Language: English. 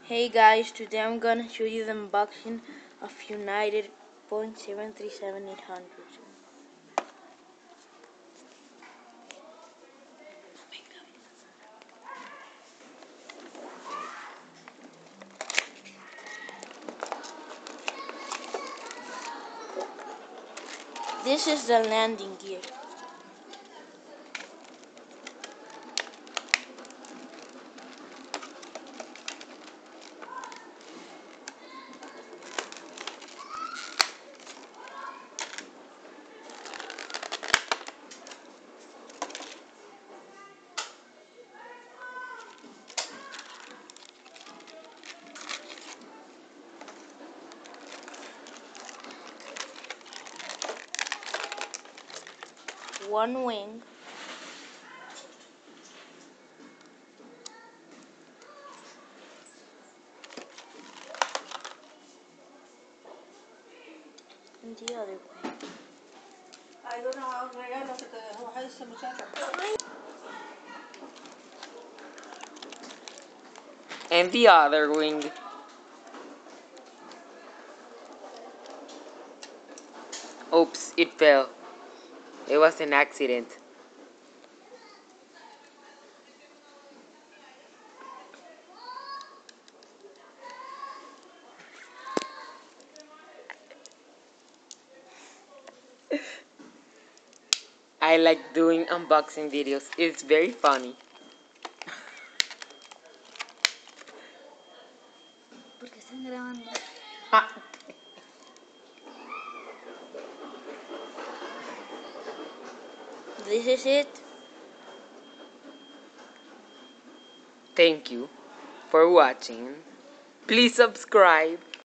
Hey guys, today I'm gonna show you the unboxing of United Boeing 737-800. This is the landing gear. One wing, and the other wing. And the other wing. Oops, it fell. It was an accident. I like doing unboxing videos. It's very funny. Porque están grabando. This is it. Thank you for watching. Please subscribe.